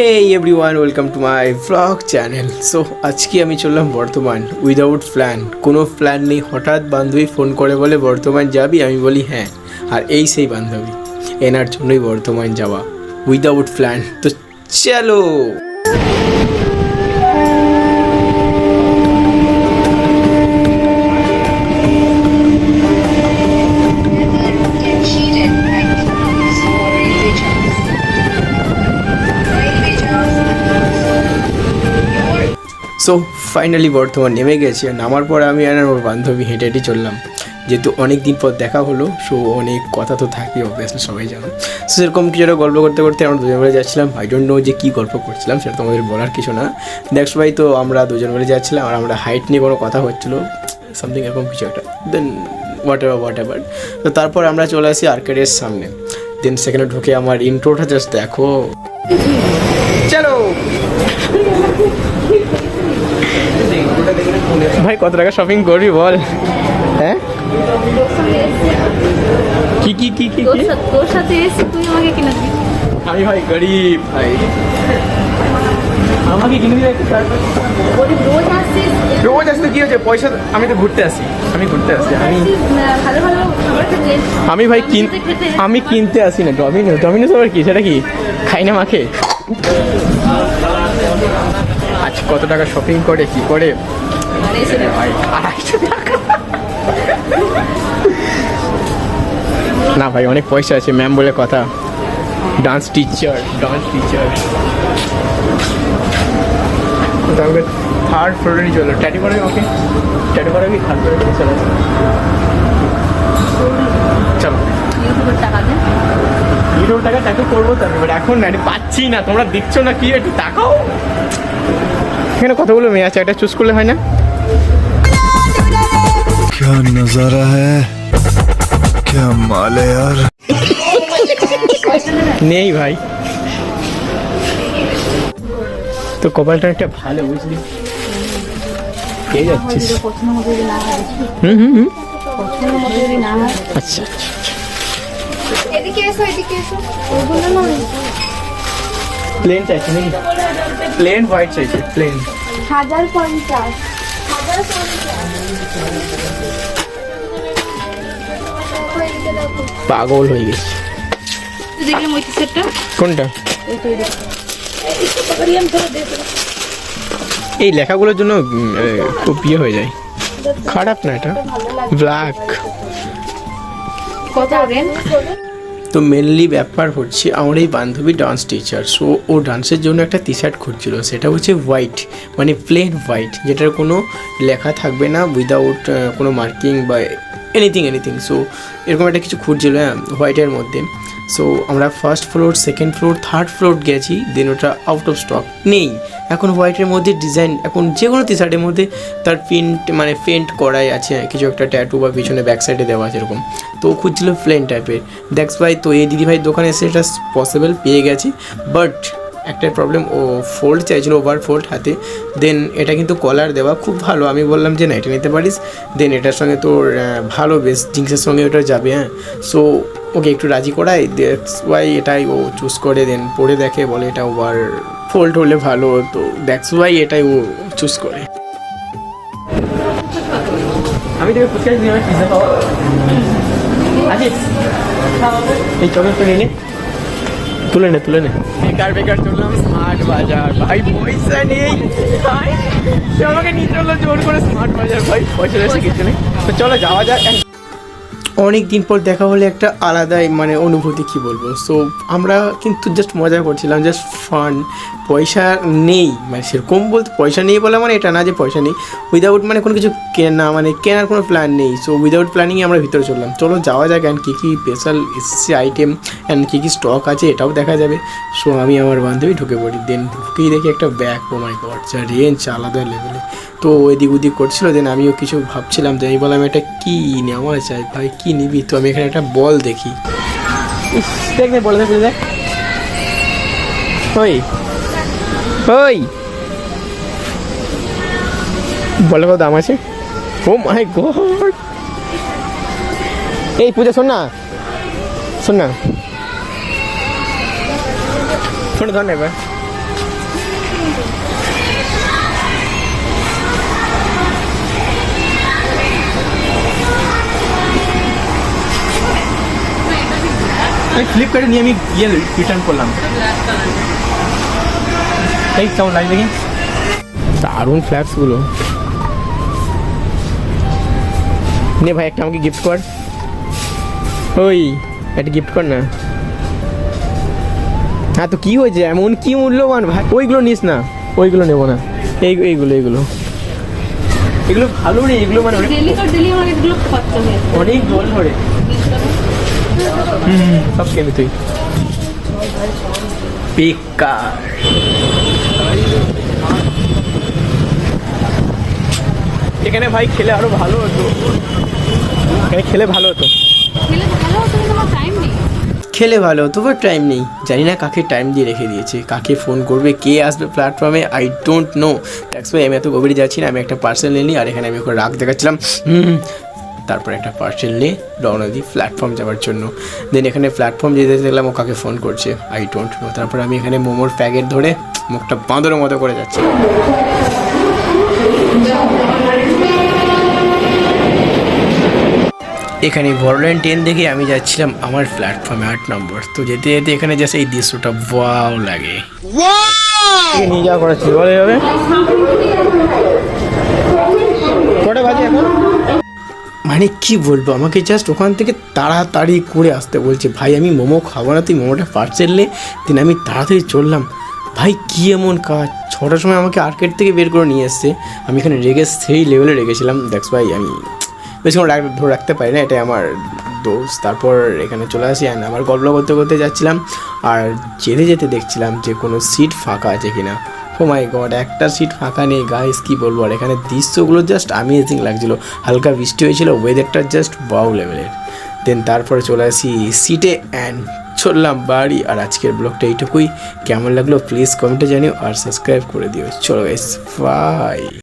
Hey everyone, welcome to my vlog channel. So আজকে আমি চললাম বর্ধমান উইদাউট প্ল্যান, কোনো প্ল্যান নেই। হঠাৎ বান্ধবী ফোন করে বলে বর্ধমান যাবি, আমি বলি হ্যাঁ। আর এই সেই বান্ধবী, এনার জন্যই বর্ধমান যাওয়া উইদাউট প্ল্যান। তো চলো। সো ফাইনালি বর্ধমান নেমে গেছি। নামার পরে আমি আর ওর বান্ধবী হেঁটে হেঁটে চললাম, যেহেতু অনেক দিন পর দেখা হলো। সো অনেক কথা তো থাকি, অবভিয়াসলি সবাই জানো। সো সেরকম কিছু একটা গল্প করতে করতে আমরা দুজন মিলে যাচ্ছিলাম। আই ডোন্ট নো যে কী গল্প করছিলাম, সেটা তোমাদের বলার কিছু না। দেখছো ভাই, তো আমরা দুজন মিলে যাচ্ছিলাম আর আমরা হাইট নিয়ে কোনো কথা হচ্ছিলো, সামথিং এরকম কিছু একটা। দেন হোয়াট এভার। তো তারপর আমরা চলে আসি আর্কেডের সামনে। দেন সেখানে ঢুকে আমার ইন্ট্রোটা জাস্ট দেখো। চলো ভাই, কত টাকা শপিং করবি বল? হ্যাঁ, কি কি কি কি তোর সাথে এসে তুই আমাকে কিনে দিবি? আমি ভাই গরিব ভাই, আমাকে কিনে দিবি? রোজ আসতে কি হয়েছে? পয়সা, আমি তো ঘুরতে আসি, আমি আমি ভাই আমি কিনতে আসি না। ডমিনোস আবার কি? সেটা কি খাই না মাখে? আচ্ছা, কত টাকা শপিং করে কি করে? না ভাই, অনেক পয়সা আছে, ম্যাম বলে কথা। ডান্স টিচার তাহলে থার্ড ফ্লোরে নিয়ে চলো। ট্যাটু করাবি? ওকে, ট্যাটু করাবি? থার্ড ফ্লোরে নিয়ে চলো। চলো, ইউটিউবের টাকা ট্যাটু করবো তো, বাট এখন না, পাচ্ছি না। তোমরা দেখছো না কি? একটু তাকাও, এখানে কতগুলো মেয়ে আছে, একটা চুজ করলে হয় না? क्या नजारा है, क्या माल है यार। নেই ভাই, তো কপালটা একটা ভালো, বুঝলি? কে যাচ্ছিস? আচ্ছা, প্লেন চাইছে নাকি? প্লেন হোয়াইট চাইছে, প্লেন 1050। পাগল হয়ে গেছে। দেখলাম ওই টি-শার্টটা। কোনটা? এই লেখাগুলোর জন্য খুব ইয়ে হয়ে যায়, খারাপ না এটা? ব্ল্যাক। কত রেঞ্জ? তো মেনলি ব্যাপার হচ্ছে, আমার এই বান্ধবী ডান্স টিচার। সো ও ডান্সের জন্য একটা টি শার্ট খুঁজছিল, সেটা হচ্ছে হোয়াইট, মানে প্লেন হোয়াইট, যেটার কোনো লেখা থাকবে না, উইদাউট কোনো মার্কিং বা এনিথিং। সো এরকম একটা কিছু খুঁজছিল, হ্যাঁ, হোয়াইটের মধ্যে। সো আমরা first floor, second floor, third floor গেছি, দেন ওটা আউট অফ স্টক নেই। এখন হোয়াইটের মধ্যে ডিজাইন, এখন যে কোনো টি শার্টের মধ্যে তার পেন্ট করাই আছে, কিছু একটা ট্যাটু বা পিছনে ব্যাক সাইডে দেওয়া আছে এরকম। তো ও খুঁজছিল প্লেন টাইপের। দেখস ভাই, তো এই দিদিভাইয়ের দোকানে এসে এটা পসিবল পেয়ে গেছি, বাট একটা প্রবলেম, ও ফোল্ড চাইছিল, ওভার ফোল্ড হাতে। দেন এটা কিন্তু কলার দেওয়া, খুব ভালো। আমি বললাম যে না, এটা নিতে পারিস। দেন এটার সঙ্গে তোর ভালো, বেশ জিন্সের সঙ্গে ওটা যাবে, হ্যাঁ। সো ওকে একটু রাজি করাই, দ্যাটস ওয়াই এটাই ও চুজ করে। দেন পরে দেখে, বলে এটা ওভার ফোল্ড হলে ভালো, তো দ্যাটস ওয়াই এটাই ও চুজ করে। আমি তোকে ফুচকা দিই, আমার পিজ্জা খাওয়া আছে, এই চকলেটটা নিয়ে নে, তুলে নে। বেকার চললাম স্মার্ট বাজার। ভাই পয়সা নেই, আমাকে নিয়ে চললো জোর করে স্মার্ট বাজার। ভাই পয়সা কিছু নেই, তো চলো যাওয়া যাক। অনেক দিন পর দেখা হলে একটা আলাদাই মানে অনুভূতি, কী বলবো। সো আমরা কিন্তু জাস্ট মজা করছিলাম, জাস্ট ফান। পয়সা নেই, মানে সেরকম বলতে পয়সা নেই বলে মানে এটা না যে পয়সা নেই, উইদাউট মানে কোনো কিছু কেনার কোনো প্ল্যান নেই। সো উইদাউট প্ল্যানিংয়ে আমরা ভিতরে চললাম। চলো যাওয়া যাক, অ্যান্ড কী কী স্পেশাল এসছে আইটেম, অ্যান্ড কী কী স্টক আছে এটাও দেখা যাবে। সো আমি আমার বান্ধবী ঢুকে পড়ি। দেন ঢুকেই দেখি একটা ব্যাগ, ও মাই গড, যা রেঞ্জ আলাদা লেভেলে। তো এদিক ওদিক করছিল। দেন আমিও কিছু ভাবছিলাম, তো আমি বললাম এটা কী নেওয়া যায় ভাই, কী নিবি? তো আমি এখানে একটা বল দেখি, দেখ না, বলে দেখ। ওই বলে কত দাম আছে? ও মাই গড, এই পূজা শোন না শোন না এবার আমি ফ্লিপকার্টে নিয়ে আমি গিয়ে রিটার্ন করলাম। এই কেমন লাগবে কি দারুণ ফ্ল্যাক্সগুলো। নে ভাই একটা আমাকে গিফট কর, ওই একটা গিফট কর না। হ্যাঁ তো কী হয়েছে, এমন কি মূল্যবান ভাই, ওইগুলো নিস না, ওইগুলো নেবো না, এইগুলো এগুলো ভালো নেই, এগুলো মানে ডেলি আমার এগুলো খরচা হয়ে যায়। অনেক জল ধরে। সব কেমি তুই বেকার। এখানে ভাই খেলে আরো ভালো হতো, এখানে খেলে ভালো হতো, খেলে ভালো হতো কিন্তু আমার টাইম নেই। খেলে ভালো হতো বাট টাইম নেই। জানি না কাকে টাইম দিয়ে রেখে দিয়েছে, কাকে ফোন করবে, কে আসবে প্ল্যাটফর্মে, I don't know. That's why আমি এত গভীরে যাচ্ছি না। আমি একটা পার্সেল নিই, আর এখানে আমি ওকে রাগ দেখাচ্ছিলাম। তারপর একটা পার্সেল নিয়ে রওনা দিই প্ল্যাটফর্ম যাওয়ার জন্য। দেন এখানে প্ল্যাটফর্ম যেতে দেখলাম ও কাকে ফোন করছে, আই ডোন্ট নো। তারপর আমি এখানে মোমোর প্যাকেট ধরে মুখটা বাঁদরের মতো করে যাচ্ছি। এখানে বড়লাইন 10 দেখে আমি যাচ্ছিলাম আমার প্ল্যাটফর্মে 8 নম্বর। তো যেতে যেতে এখানে জাস্ট এই দৃশ্যটা ওয়াও লাগে। নিয়ে যাওয়া করা ছিল বলে যাবে। কটা বাজে এখন? মানে কি বলবো, আমাকে জাস্ট ওখান থেকে তাড়াতাড়ি করে আসতে বলছে। ভাই আমি মোমো খাবো না, তুই মোমোটা পার্সেল নে। দিন আমি তাড়াতাড়ি চললাম। ভাই কী এমন কাজ, 6টার সময় আমাকে আর্কেড থেকে বের করে নিয়ে এসছে। আমি এখানে রেগে সেই লেভেলে রেগেছিলাম। দ্যাটস ভাই আমি বেশিক্ষণ ধরে রাখতে পারি না, এটাই আমার দোষ। তারপর এখানে চলে আসি, অ্যান্ড আমার গল্প করতে করতে যাচ্ছিলাম, আর যেতে যেতে দেখছিলাম যে কোনো সিট ফাঁকা আছে কিনা। ও মাই গড, একটা সিট ফাঁকা নেই গাইস, কী বলবো। আর এখানে দৃশ্যগুলো জাস্ট অ্যামেজিং লাগছিলো, হালকা বৃষ্টি হয়েছিল, ওয়েদারটা জাস্ট ওয়াও লেভেলের। দেন তারপরে চলে আসি সিটে অ্যান্ড চললাম বাড়ি। আর আজকের ব্লগটা এইটুকুই। কেমন লাগলো প্লিজ কমেন্টে জানিও, আর সাবস্ক্রাইব করে দিও। চলো গাইস, বাই।